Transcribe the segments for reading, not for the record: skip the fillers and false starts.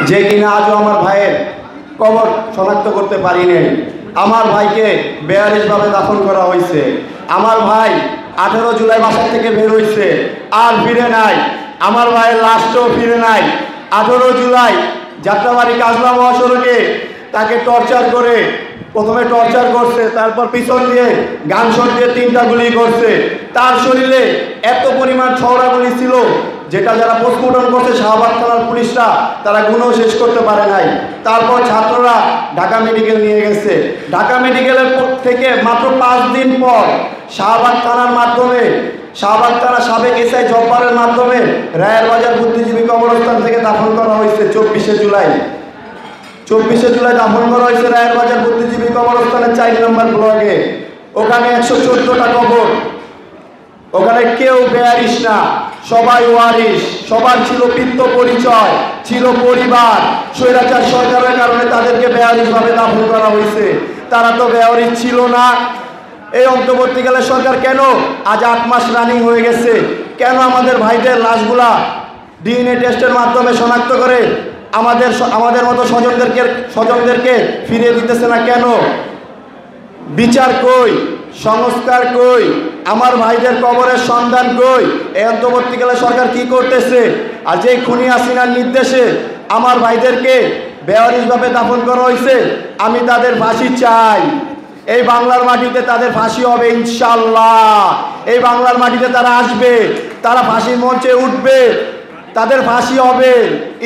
যে কিনা আজও আমার ভাইয়ের কবর শনাক্ত করতে পারিনি। আমার ভাইকে বেয়ারিশভাবে দাফন করা হয়েছে। আমার ভাই 18 জুলাই বাসা থেকে বের হয়েছে, আর ফিরে নাই। আমার ভাইয়ের লাশটাও ফিরে নাই। 18 জুলাই যাত্রাবাড়ি কাজলা মহাসড়কে তাকে টর্চার করে, প্রথমে টর্চার করছে, তারপর পিছন দিয়ে গানশট দিয়ে 3টা গুলি করছে। তার শরীরে এত পরিমাণ ছড়া গুলি ছিল যেটা যারা পোস্টমর্টম করছে শাহবাগ থানার পুলিশরা তারা গুণও শেষ করতে পারে নাই। তারপর ছাত্ররা ঢাকা মেডিকেল নিয়ে গেছে। ঢাকা মেডিকেলের থেকে মাত্র 5 দিন পর শাহবাগ থানার মাধ্যমে, শাহবাগ থানা সাবেক এসআই জব্বারের মাধ্যমে রায়ের বাজার বুদ্ধিজীবী কবরস্থান থেকে দাফন করা হয়েছে 24শে জুলাই। 24শে জুলাই দাফন করা হয়েছে রায়ের বাজার বুদ্ধিজীবী কবরস্থানের 4 নম্বর ব্লকে। ওখানে 114টা কবর। ওখানে কেউ বেয়ারিশ না, সবাই ওয়ারিশ। সবার ছিল পিত্ত পরিচয়, ছিল পরিবার। স্বৈরাচার সরকারের কারণে তাদেরকে বেয়ারিশভাবে দাফন করা হয়েছে। তারা তো বেয়ারিশ ছিল না। এই অন্তর্বর্তীকালে সরকার কেন আজ 8 মাস রানিং হয়ে গেছে, কেন আমাদের ভাইদের লাশগুলা ডিএনএ টেস্টের মাধ্যমে শনাক্ত করে আমাদের মতো স্বজনদেরকে ফিরিয়ে দিতেছে না? কেন? বিচার কই? সংস্কার কই? আমার ভাইদের কবরের সন্ধান কই? এই অন্তর্বর্তীকালে সরকার কি করতেছে? আর যে খুনি হাসিনার নির্দেশে আমার ভাইদেরকে বেয়ারিশভাবে দাফন করা হয়েছে, আমি তাদের ফাঁসি চাই। এই বাংলার মাটিতে তাদের ফাঁসি হবে ইনশাআল্লাহ। এই বাংলার মাটিতে তারা আসবে, তারা ফাঁসির মঞ্চে উঠবে, তাদের ফাঁসি হবে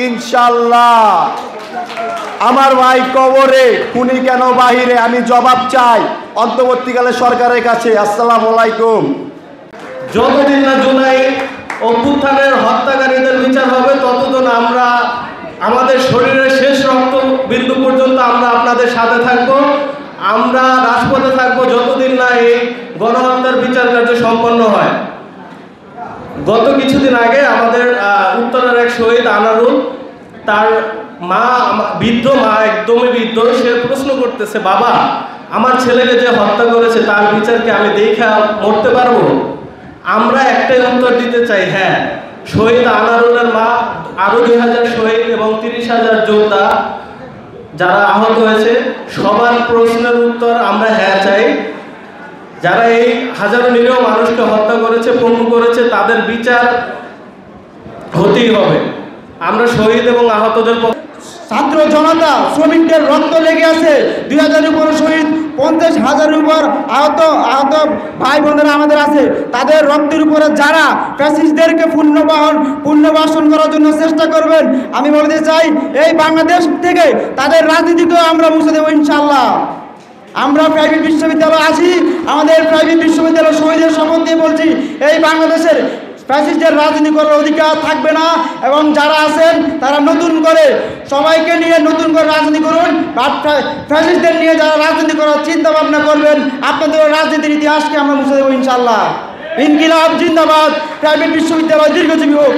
ইনশাআল্লাহ। আমার ভাই কবরে, খুনি কেন বাহিরে? আমি জবাব চাই অন্তর্বর্তীকালে সরকারের কাছে। আসসালামু আলাইকুম। যতদিন না জুলাই অভ্যুত্থানের হত্যাকারীদের বিচার হবে ততদিন আমরা আমাদের শরীরের শেষ রক্ত বিন্দু পর্যন্ত আমরা আপনাদের সাথে থাকব। আমরা রাজপথে থাকব যতদিন না এই গণহত্যার বিচার কার্য সম্পন্ন হয়। গত কিছুদিন আগে আমাদের উত্তরের এক শহীদ আনারুল, তার মা, বৃদ্ধ মা, একদমই বৃদ্ধ, সে প্রশ্ন করতেছে, বাবা আমার ছেলেকে যে হত্যা করেছে তার বিচারকে আমি দেখা মরতে পারবো? আমরা একটাই উত্তর দিতে চাই, হ্যাঁ। শহীদ আনারুলের মা, আরও 2000 শহীদ এবং 30,000 যোদ্ধা যারা আহত হয়েছে, সবার প্রশ্নের উত্তর আমরা হ্যাঁ চাই। যারা এই হাজারো নিরীহ মানুষকে হত্যা করেছে, পঙ্গু করেছে, তাদের বিচার হতেই হবে। আমরা শহীদ এবং আহতদের ছাত্র জনতা শ্রমিকদের রক্ত লেগে আছে। 2000-এর উপর শহীদ, 50,000-এর উপর আহত ভাই বোনেরা আমাদের আছে। তাদের রক্তের উপরে যারা ফ্যাসিস্টদেরকে পুনর্বাসন করার জন্য চেষ্টা করবেন, আমি বলতে চাই এই বাংলাদেশ থেকে তাদের রাজনীতিকেও আমরা মুছে দেবো ইনশাআল্লাহ। আমরা প্রাইভেট বিশ্ববিদ্যালয় আছি, আমাদের প্রাইভেট বিশ্ববিদ্যালয় শহীদের শপথ দিয়ে বলছি, এই বাংলাদেশের ফ্যাসিস্টদের রাজনীতি করার অধিকার থাকবে না। এবং যারা আছেন তারা নতুন করে সবাইকে নিয়ে নতুন করে রাজনীতি করুন। ফ্যাসিস্টদের নিয়ে যারা রাজনীতি করার চিন্তা ভাবনা করবেন, আপনাদের রাজনীতির ইতিহাসকে আমরা মুছে দেবো ইনশাআল্লাহ। ইনকিলাব জিন্দাবাদ। প্রাইভেট বিশ্ববিদ্যালয় দীর্ঘজীবী হোক।